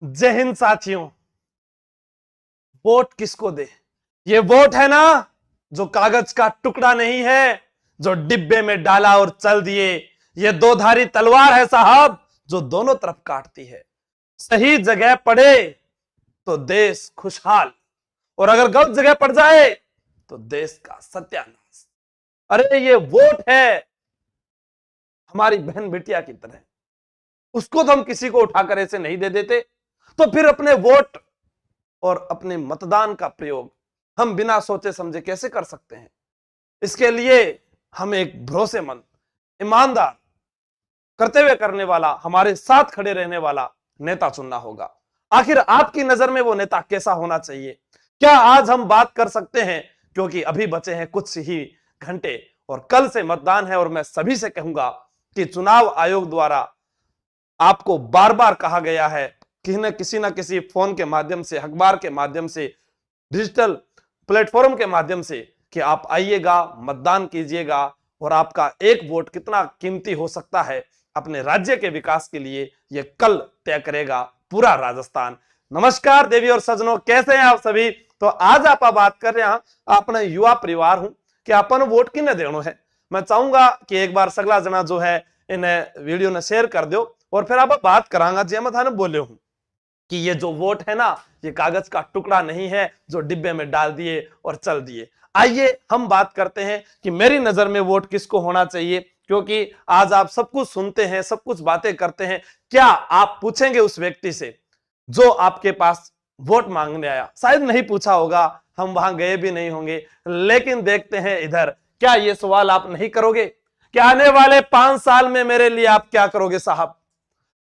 जय हिंद साथियों। वोट किसको दे? ये वोट है ना, जो कागज का टुकड़ा नहीं है, जो डिब्बे में डाला और चल दिए। ये दो धारी तलवार है साहब, जो दोनों तरफ काटती है। सही जगह पड़े तो देश खुशहाल, और अगर गलत जगह पड़ जाए तो देश का सत्यानाश। अरे ये वोट है हमारी बहन बिटिया की तरह, उसको तो हम किसी को उठाकर ऐसे नहीं दे देते। तो फिर अपने वोट और अपने मतदान का प्रयोग हम बिना सोचे समझे कैसे कर सकते हैं? इसके लिए हमें एक भरोसेमंद, ईमानदार, कर्तव्य करने वाला, हमारे साथ खड़े रहने वाला नेता चुनना होगा। आखिर आपकी नजर में वो नेता कैसा होना चाहिए? क्या आज हम बात कर सकते हैं? क्योंकि अभी बचे हैं कुछ ही घंटे और कल से मतदान है, और मैं सभी से कहूंगा कि चुनाव आयोग द्वारा आपको बार बार कहा गया है कि किसी न किसी फोन के माध्यम से, अखबार के माध्यम से, डिजिटल प्लेटफॉर्म के माध्यम से कि आप आइएगा, मतदान कीजिएगा, और आपका एक वोट कितना कीमती हो सकता है अपने राज्य के विकास के लिए, यह कल तय करेगा पूरा राजस्थान। नमस्कार देवी और सज्जनों, कैसे हैं आप सभी? तो आज आप बात कर रहे हैं अपने युवा परिवार हूं कि अपन वोट किन्ने देनो है। मैं चाहूंगा कि एक बार सगला जना जो है इन्हें वीडियो ने शेयर कर दो, और फिर आप बात करांगा जी मैं थाने बोले हूं कि ये जो वोट है ना, ये कागज का टुकड़ा नहीं है जो डिब्बे में डाल दिए और चल दिए। आइए हम बात करते हैं कि मेरी नजर में वोट किसको होना चाहिए, क्योंकि आज आप सब कुछ सुनते हैं, सब कुछ बातें करते हैं। क्या आप पूछेंगे उस व्यक्ति से जो आपके पास वोट मांगने आया? शायद नहीं पूछा होगा, हम वहां गए भी नहीं होंगे, लेकिन देखते हैं इधर, क्या ये सवाल आप नहीं करोगे कि आने वाले 5 साल में मेरे लिए आप क्या करोगे साहब?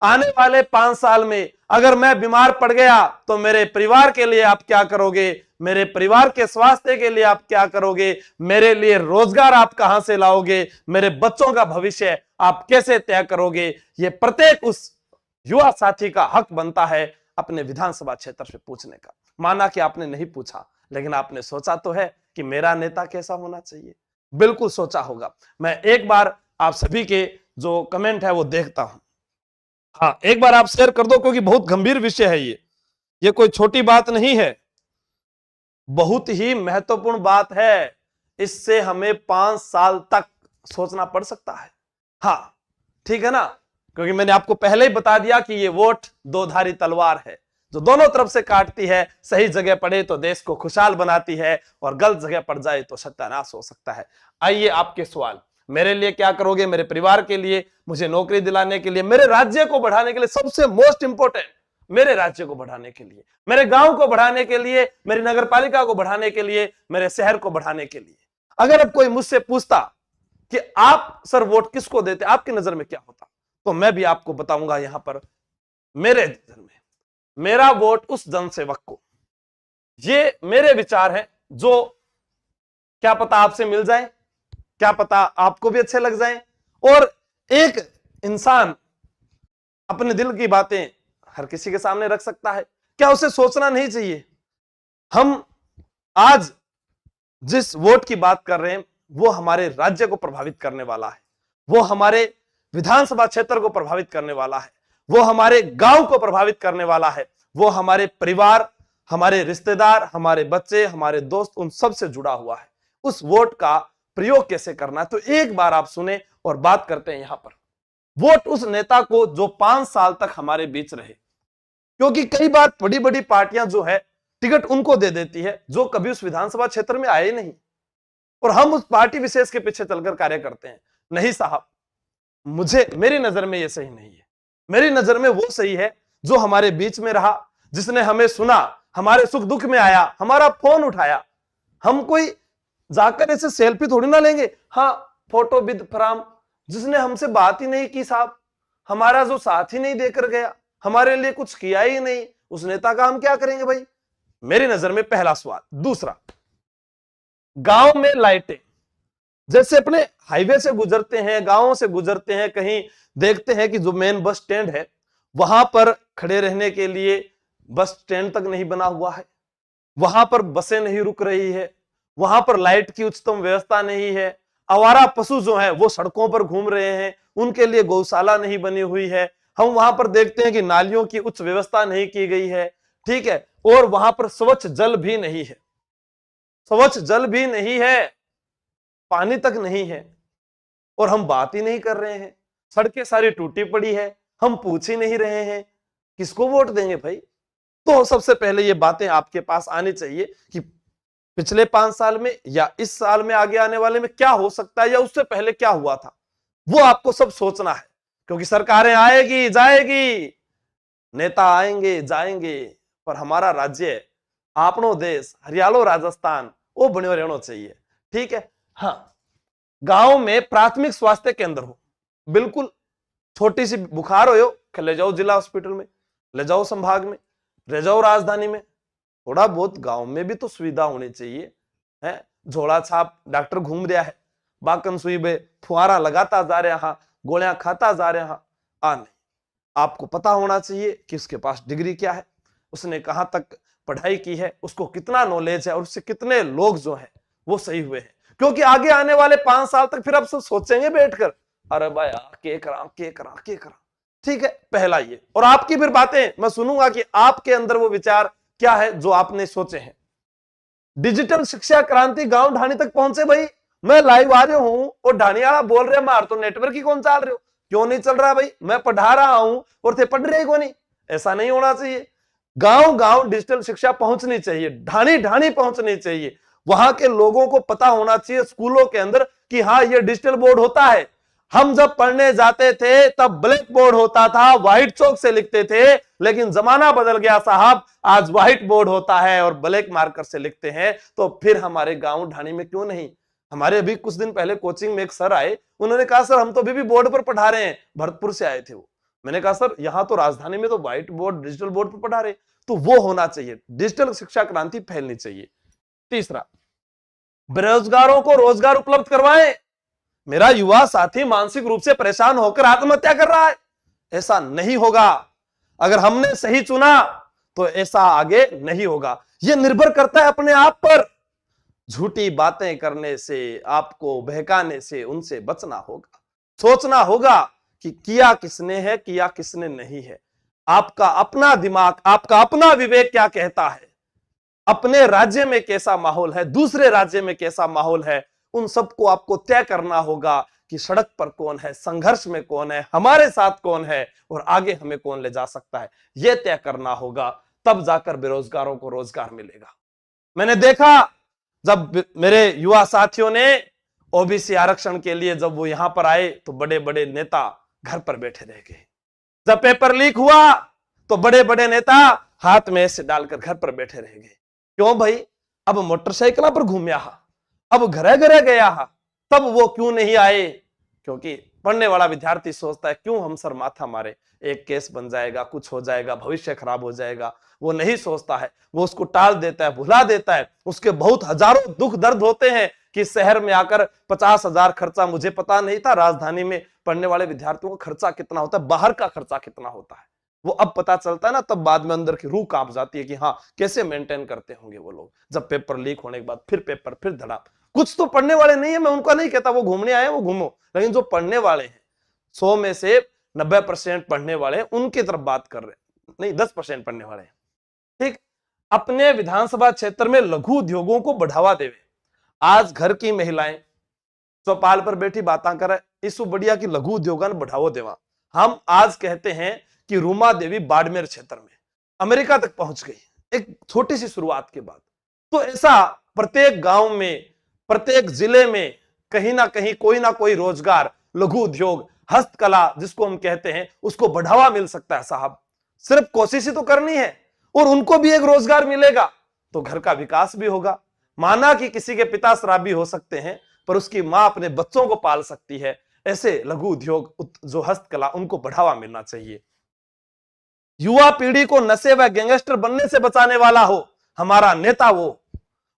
आने वाले 5 साल में अगर मैं बीमार पड़ गया तो मेरे परिवार के लिए आप क्या करोगे? मेरे परिवार के स्वास्थ्य के लिए आप क्या करोगे? मेरे लिए रोजगार आप कहां से लाओगे? मेरे बच्चों का भविष्य आप कैसे तय करोगे? ये प्रत्येक उस युवा साथी का हक बनता है अपने विधानसभा क्षेत्र से पूछने का। माना कि आपने नहीं पूछा, लेकिन आपने सोचा तो है कि मेरा नेता कैसा होना चाहिए। बिल्कुल सोचा होगा। मैं एक बार आप सभी के जो कमेंट है वो देखता हूं। हाँ, एक बार आप शेयर कर दो, क्योंकि बहुत गंभीर विषय है ये कोई छोटी बात नहीं है, बहुत ही महत्वपूर्ण बात है। इससे हमें 5 साल तक सोचना पड़ सकता है। हाँ, ठीक है ना? क्योंकि मैंने आपको पहले ही बता दिया कि ये वोट दो धारी तलवार है, जो दोनों तरफ से काटती है। सही जगह पड़े तो देश को खुशहाल बनाती है, और गलत जगह पड़ जाए तो सत्यानाश हो सकता है। आइए आपके सवाल, मेरे लिए क्या करोगे? मेरे परिवार के लिए, मुझे नौकरी दिलाने के लिए, मेरे राज्य को बढ़ाने के लिए, सबसे मोस्ट इंपोर्टेंट मेरे राज्य को बढ़ाने के लिए, मेरे गांव को बढ़ाने के लिए, मेरी नगर पालिका को बढ़ाने के लिए, मेरे शहर को बढ़ाने के लिए। अगर अब कोई मुझसे पूछता कि आप सर वोट किसको देते, आपकी नजर में क्या होता, तो मैं भी आपको बताऊंगा यहां पर मेरे नजर में मेरा वोट उस जनसेवक को। ये मेरे विचार हैं, जो क्या पता आपसे मिल जाए, क्या पता आपको भी अच्छे लग जाएं, और एक इंसान अपने दिल की बातें हर किसी के सामने रख सकता है। क्या उसे सोचना नहीं चाहिए? हम आज जिस वोट की बात कर रहे हैं वो हमारे राज्य को प्रभावित करने वाला है, वो हमारे विधानसभा क्षेत्र को प्रभावित करने वाला है, वो हमारे गांव को प्रभावित करने वाला है, वो हमारे परिवार, हमारे रिश्तेदार, हमारे बच्चे, हमारे दोस्त, उन सब से जुड़ा हुआ है। उस वोट का प्रयोग कैसे करना है, तो एक बार आप सुने और बात करते हैं यहां पर। वोट उस नेता को जो 5 साल तक हमारे बीच रहे, क्योंकि कई बार बड़ी बड़ी पार्टियां जो है टिकट उनको दे देती है जो कभी उस विधानसभा क्षेत्र में आए नहीं, और हम उस पार्टी विशेष के पीछे चलकर कार्य करते हैं। नहीं साहब, मेरी नजर में यह सही नहीं है। मेरी नजर में वो सही है जो हमारे बीच में रहा, जिसने हमें सुना, हमारे सुख दुख में आया, हमारा फोन उठाया। हम कोई जाकर ऐसे सेल्फी थोड़ी ना लेंगे, हाँ फोटो विद फ्राम, जिसने हमसे बात ही नहीं की साहब, हमारा जो साथ ही नहीं देकर गया, हमारे लिए कुछ किया ही नहीं, उस नेता का हम क्या करेंगे भाई? मेरी नजर में पहला सवाल। दूसरा, गांव में लाइटें, जैसे अपने हाईवे से गुजरते हैं, गांवों से गुजरते हैं, कहीं देखते हैं कि जो मेन बस स्टैंड है वहां पर खड़े रहने के लिए बस स्टैंड तक नहीं बना हुआ है, वहां पर बसें नहीं रुक रही है, वहां पर लाइट की उच्चतम व्यवस्था नहीं है, आवारा पशु जो है वो सड़कों पर घूम रहे हैं, उनके लिए गौशाला नहीं बनी हुई है, हम वहां पर देखते हैं कि नालियों की उच्च व्यवस्था नहीं की गई है, ठीक है, और वहां पर स्वच्छ जल भी नहीं है, स्वच्छ जल भी नहीं है, पानी तक नहीं है, और हम बात ही नहीं कर रहे हैं। सड़कें सारी टूटी पड़ी है, हम पूछ ही नहीं रहे हैं। किसको वोट देंगे भाई? तो सबसे पहले ये बातें आपके पास आनी चाहिए कि पिछले 5 साल में या इस साल में आगे आने वाले में क्या हो सकता है, या उससे पहले क्या हुआ था, वो आपको सब सोचना है। क्योंकि सरकारें आएगी जाएगी, नेता आएंगे जाएंगे, पर हमारा राज्य, आपनो देश, हरियालो राजस्थान, वो बने रहना चाहिए, ठीक है। हाँ, गांव में प्राथमिक स्वास्थ्य केंद्र हो, बिल्कुल छोटी सी बुखार हो ले जाओ जिला हॉस्पिटल में, ले जाओ संभाग में, ले जाओ राजधानी में। थोड़ा बहुत गांव में भी तो सुविधा होनी चाहिए, है। झोला छाप डॉक्टर घूम रहा है, बाकन सुई बे फुहारा लगाता जा रहा, गोलियां खाता जा रहा, नहीं, आपको पता होना चाहिए कि उसके पास डिग्री क्या है, उसने कहां तक पढ़ाई की है, उसको कितना नॉलेज है, और उससे कितने लोग जो है वो सही हुए हैं। क्योंकि आगे आने वाले 5 साल तक फिर आप सब सोचेंगे बैठकर, अरे भाई के करा, ठीक है। पहला ये, और आपकी फिर बातें मैं सुनूंगा कि आपके अंदर वो विचार क्या है जो आपने सोचे हैं। डिजिटल शिक्षा क्रांति गांव ढाणी तक पहुंचे भाई। मैं लाइव आ रहा हूं और ढाणी वाला बोल रहे मार तो नेटवर्क ही कौन चल रहे हो, क्यों नहीं चल रहा भाई? मैं पढ़ा रहा हूं और थे पढ़ रहे को नहीं, ऐसा नहीं होना चाहिए। गांव गांव डिजिटल शिक्षा पहुंचनी चाहिए, ढाणी ढाणी पहुंचनी चाहिए। वहां के लोगों को पता होना चाहिए स्कूलों के अंदर कि हाँ ये डिजिटल बोर्ड होता है। हम जब पढ़ने जाते थे तब ब्लैक बोर्ड होता था, व्हाइट चौक से लिखते थे, लेकिन जमाना बदल गया साहब, आज व्हाइट बोर्ड होता है और ब्लैक मार्कर से लिखते हैं। तो फिर हमारे गांव ढाणी में क्यों नहीं? हमारे अभी कुछ दिन पहले कोचिंग में एक सर आए, उन्होंने कहा सर हम तो अभी भी बोर्ड पर पढ़ा रहे हैं, भरतपुर से आए थे वो। मैंने कहा सर यहाँ तो राजधानी में तो व्हाइट बोर्ड डिजिटल बोर्ड पर पढ़ा रहे, तो वो होना चाहिए, डिजिटल शिक्षा क्रांति फैलनी चाहिए। तीसरा, बेरोजगारों को रोजगार उपलब्ध करवाएं। मेरा युवा साथी मानसिक रूप से परेशान होकर आत्महत्या कर रहा है, ऐसा नहीं होगा। अगर हमने सही चुना तो ऐसा आगे नहीं होगा। यह निर्भर करता है अपने आप पर। झूठी बातें करने से, आपको बहकाने से, उनसे बचना होगा। सोचना होगा कि किया किसने है, किया किसने नहीं है। आपका अपना दिमाग, आपका अपना विवेक क्या कहता है, अपने राज्य में कैसा माहौल है, दूसरे राज्य में कैसा माहौल है, उन सबको आपको तय करना होगा कि सड़क पर कौन है, संघर्ष में कौन है, हमारे साथ कौन है और आगे हमें कौन ले जा सकता है, यह तय करना होगा। तब जाकर बेरोजगारों को रोजगार मिलेगा। मैंने देखा जब मेरे युवा साथियों ने ओबीसी आरक्षण के लिए जब वो यहां पर आए तो बड़े बड़े नेता घर पर बैठे रह गए। जब पेपर लीक हुआ तो बड़े बड़े नेता हाथ में ऐसे डालकर घर पर बैठे रह गए। क्यों भाई? अब मोटरसाइकिल पर घूमया, अब घरे घरे गया, तब वो क्यों नहीं आए? क्योंकि पढ़ने वाला विद्यार्थी सोचता है क्यों हम सर माथा मारे, एक केस बन जाएगा, कुछ हो जाएगा, भविष्य खराब हो जाएगा। वो नहीं सोचता है, वो उसको टाल देता है, भुला देता है। उसके बहुत हजारों दुख दर्द होते हैं कि शहर में आकर 50,000 खर्चा, मुझे पता नहीं था राजधानी में पढ़ने वाले विद्यार्थियों का खर्चा कितना होता है, बाहर का खर्चा कितना होता है। वो अब पता चलता है ना, तब बाद में अंदर की रूह कांप जाती है कि हाँ कैसे मेंटेन करते होंगे वो लोग। जब पेपर लीक होने के बाद फिर पेपर, फिर धड़ा। कुछ तो पढ़ने वाले नहीं है, मैं उनका नहीं कहता, वो घूमने आए वो घूमो, लेकिन जो पढ़ने वाले हैं 100 में से 90% पढ़ने वाले, उनकी तरफ बात कर रहे हैं, नहीं 10% पढ़ने वाले हैं, ठीक। अपने विधानसभा क्षेत्र में लघु उद्योगों को बढ़ावा देवे। आज घर की महिलाएं चौपाल पर बैठी बातें करे, इसु बढ़िया की लघु उद्योगों बढ़ावा देवा। हम आज कहते हैं कि रूमा देवी बाड़मेर क्षेत्र में अमेरिका तक पहुंच गई एक छोटी सी शुरुआत के बाद। तो ऐसा प्रत्येक गांव में, प्रत्येक जिले में कहीं ना कहीं कोई ना कोई रोजगार, लघु उद्योग, हस्तकला जिसको हम कहते हैं, उसको बढ़ावा मिल सकता है साहब। सिर्फ कोशिश ही तो करनी है और उनको भी एक रोजगार मिलेगा तो घर का विकास भी होगा। माना कि किसी के पिता शराबी हो सकते हैं पर उसकी मां अपने बच्चों को पाल सकती है। ऐसे लघु उद्योग, जो हस्तकला, उनको बढ़ावा मिलना चाहिए। युवा पीढ़ी को नशे व गैंगस्टर बनने से बचाने वाला हो हमारा नेता, वो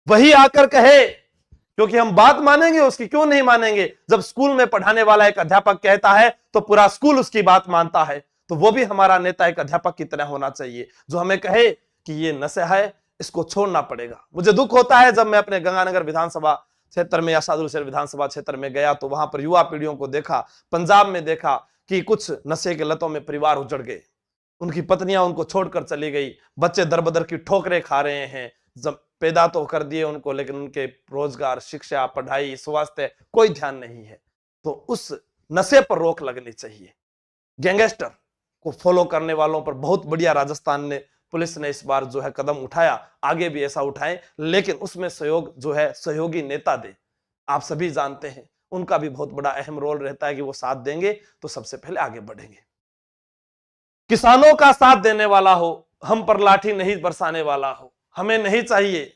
वही आकर कहे, क्योंकि हम बात मानेंगे उसकी, क्यों नहीं मानेंगे? जब स्कूल में पढ़ाने वाला एक अध्यापक कहता है तो पूरा स्कूल उसकी बात मानता है, तो वो भी हमारा नेता एक अध्यापक की तरह होना चाहिए, जो हमें कहे कि ये नशा है, इसको छोड़ना पड़ेगा। मुझे दुख होता है जब मैं अपने गंगानगर विधानसभा क्षेत्र में या सादुलशहर विधानसभा क्षेत्र में गया तो वहां पर युवा पीढ़ियों को देखा, पंजाब में देखा कि कुछ नशे के लतों में परिवार उजड़ गए, उनकी पत्नियां उनको छोड़कर चली गई, बच्चे दर बदर की ठोकरें खा रहे हैं, जब पैदा तो कर दिए उनको लेकिन उनके रोजगार, शिक्षा, पढ़ाई, स्वास्थ्य कोई ध्यान नहीं है। तो उस नशे पर रोक लगनी चाहिए। गैंगस्टर को फॉलो करने वालों पर बहुत बढ़िया राजस्थान ने पुलिस ने इस बार जो है कदम उठाया, आगे भी ऐसा उठाएं, लेकिन उसमें सहयोग जो है सहयोगी नेता दे। आप सभी जानते हैं उनका भी बहुत बड़ा अहम रोल रहता है कि वो साथ देंगे तो सबसे पहले आगे बढ़ेंगे। किसानों का साथ देने वाला हो, हम पर लाठी नहीं बरसाने वाला हो। हमें नहीं चाहिए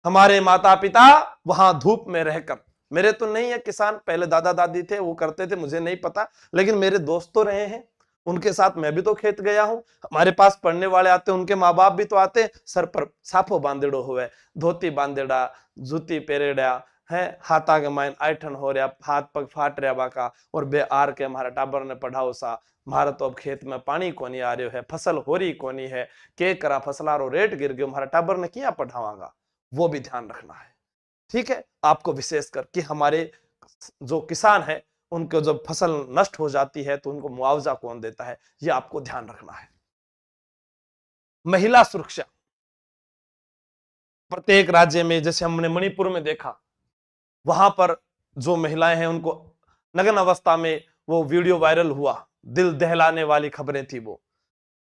हमारे माता पिता वहां धूप में रहकर, मेरे तो नहीं है किसान, पहले दादा दादी थे वो करते थे, मुझे नहीं पता, लेकिन मेरे दोस्त तो रहे हैं, उनके साथ मैं भी तो खेत गया हूं। हमारे पास पढ़ने वाले आते, उनके माँ बाप भी तो आते, सर पर साफो बांधेड़ो हुए, धोती बांधेड़ा, जूती पेरेड़ा है, हाथा के माइन आयठन हो रहा, हाथ पग फाट रहा बाका, और बे आर के हमारा टाबर ने पढ़ाओ सा, हमारा तो अब खेत में पानी कोनी आ रही है, फसल हो रही कोनी है, के करा फसलारो रेट गिर गयो, हमारा टाबर ने क्या पढ़ावागा, वो भी ध्यान रखना है। ठीक है, आपको विशेषकर कि हमारे जो किसान है उनको जब फसल नष्ट हो जाती है तो उनको मुआवजा कौन देता है, ये आपको ध्यान रखना है। महिला सुरक्षा, प्रत्येक राज्य में, जैसे हमने मणिपुर में देखा, वहां पर जो महिलाएं हैं उनको नग्न अवस्था में वो वीडियो वायरल हुआ, दिल दहलाने वाली खबरें थी वो।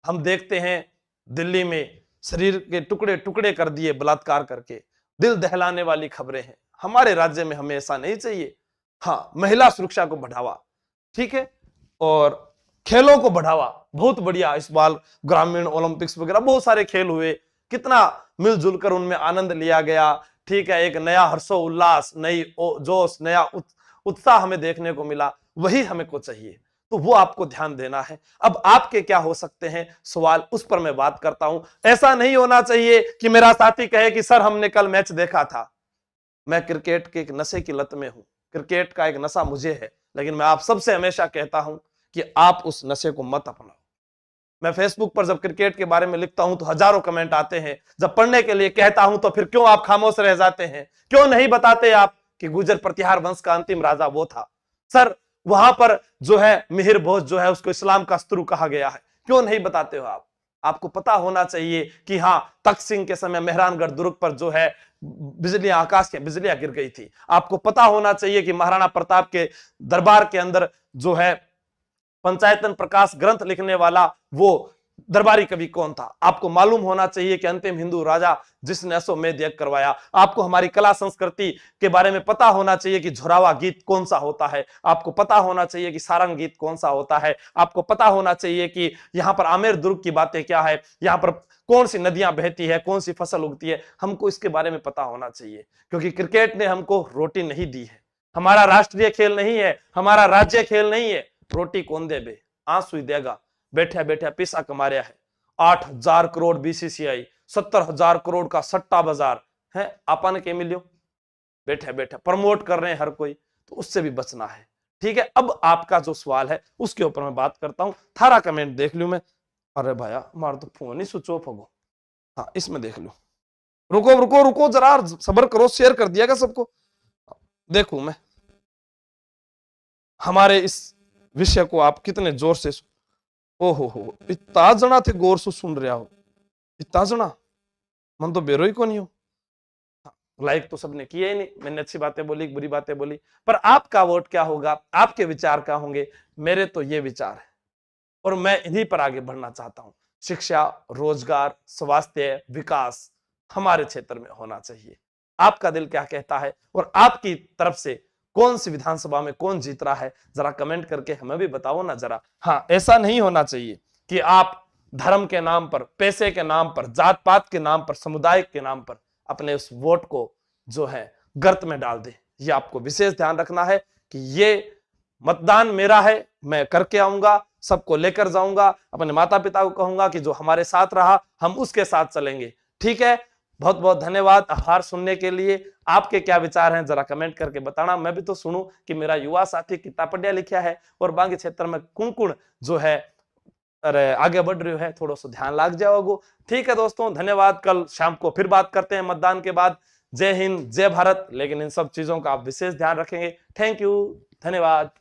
हम देखते हैं दिल्ली में शरीर के टुकड़े टुकड़े कर दिए बलात्कार करके, दिल दहलाने वाली खबरें हैं। हमारे राज्य में हमें ऐसा नहीं चाहिए। हाँ, महिला सुरक्षा को बढ़ावा, ठीक है, और खेलों को बढ़ावा, बहुत बढ़िया। इस बार ग्रामीण ओलंपिक्स वगैरह बहुत सारे खेल हुए, कितना मिलजुल कर उनमें आनंद लिया गया। ठीक है, एक नया हर्षो उल्लास, नई जोश, नया उत्साह हमें देखने को मिला, वही हमें को चाहिए, तो वो आपको ध्यान देना है। अब आपके क्या हो सकते हैं सवाल, उस पर मैं बात करता हूं। ऐसा नहीं होना चाहिए कि मेरा साथी कहे कि सर हमने कल मैच देखा था, मैं क्रिकेट के एक नशे की लत में हूं, क्रिकेट का एक नशा मुझे है, लेकिन मैं आप सबसे हमेशा कहता हूं कि आप उस नशे को मत अपनाओ। मैं फेसबुक पर जब क्रिकेट के बारे में लिखता हूं तो हजारों कमेंट आते हैं, जब पढ़ने के लिए कहता हूं तो फिर क्यों आप खामोश रह जाते हैं, क्यों नहीं बताते आप कि गुर्जर प्रतिहार वंश का अंतिम राजा वो था। सर वहां पर जो है मिहिर भोज जो है उसको इस्लाम का शत्रु कहा गया है, क्यों नहीं बताते हो आप? आपको पता होना चाहिए कि हाँ, तख्त सिंह के समय मेहरानगढ़ दुर्ग पर जो है बिजलियां, आकाश की बिजलियां गिर गई थी। आपको पता होना चाहिए कि महाराणा प्रताप के दरबार के अंदर जो है पंचायतन प्रकाश ग्रंथ लिखने वाला वो दरबारी कवि कौन था। आपको मालूम होना चाहिए कि अंतिम हिंदू राजा जिसने अश्वमेध यज्ञ करवाया। आपको हमारी कला संस्कृति के बारे में पता होना चाहिए कि झुरावा गीत कौन सा होता है, आपको पता होना चाहिए कि सारंग गीत कौन सा होता है, आपको पता होना चाहिए कि यहाँ पर आमेर दुर्ग की बातें क्या है, यहाँ पर कौन सी नदियां बहती है, कौन सी फसल उगती है, हमको इसके बारे में पता होना चाहिए। क्योंकि क्रिकेट ने हमको रोटी नहीं दी है, हमारा राष्ट्रीय खेल नहीं है, हमारा राज्य खेल नहीं है। रोटी कौन दे बे, आंसू ही देगा, बैठा बैठा पैसा कमा रहा है। 8,000 करोड़ बीसीसीआई, 70,000 करोड़ का सट्टा बाजार है, आपा ने क्या मिलियो, बैठे बैठे प्रमोट कर रहे हैं हर कोई, तो उससे भी बचना है। ठीक है, अब आपका जो सवाल है उसके ऊपर मैं बात करता हूं। थारा कमेंट देख लू मैं, अरे भाया मार तो फोन ही स्विच ऑफ हो। हाँ, इसमें देख लो, रुको रुको रुको जरा, सब्र करो, शेयर कर दिया सबको। देखू मैं हमारे इस विषय को आप कितने जोर से, ओहो इतना जना थे गौर से सुन रहा हो, इतना जना, मन तो बेरो ही को नहीं हो। लाइक तो सबने किया ही नहीं, मैंने अच्छी बातें बोली, बुरी बातें बोली, पर आपका वोट क्या होगा, आपके विचार क्या होंगे? मेरे तो ये विचार है और मैं इन्हीं पर आगे बढ़ना चाहता हूं। शिक्षा, रोजगार, स्वास्थ्य, विकास हमारे क्षेत्र में होना चाहिए। आपका दिल क्या कहता है और आपकी तरफ से कौन सी विधानसभा में कौन जीत रहा है, जरा कमेंट करके हमें भी बताओ ना जरा। हाँ, ऐसा नहीं होना चाहिए कि आप धर्म के नाम पर, पैसे के नाम पर, जात पात के नाम पर, समुदाय के नाम पर अपने उस वोट को जो है गर्त में डाल दे। ये आपको विशेष ध्यान रखना है कि ये मतदान मेरा है, मैं करके आऊंगा, सबको लेकर जाऊंगा, अपने माता पिता को कहूंगा कि जो हमारे साथ रहा हम उसके साथ चलेंगे। ठीक है, बहुत बहुत धन्यवाद आभार सुनने के लिए। आपके क्या विचार हैं जरा कमेंट करके बताना, मैं भी तो सुनूं कि मेरा युवा साथी कितना पढ़िया लिखा है और बाकी क्षेत्र में कुण जो है अरे आगे बढ़ रही है, थोड़ा सा ध्यान लाग जाओगे। ठीक है दोस्तों, धन्यवाद। कल शाम को फिर बात करते हैं मतदान के बाद। जय हिंद, जय भारत। लेकिन इन सब चीजों का आप विशेष ध्यान रखेंगे। थैंक यू, धन्यवाद।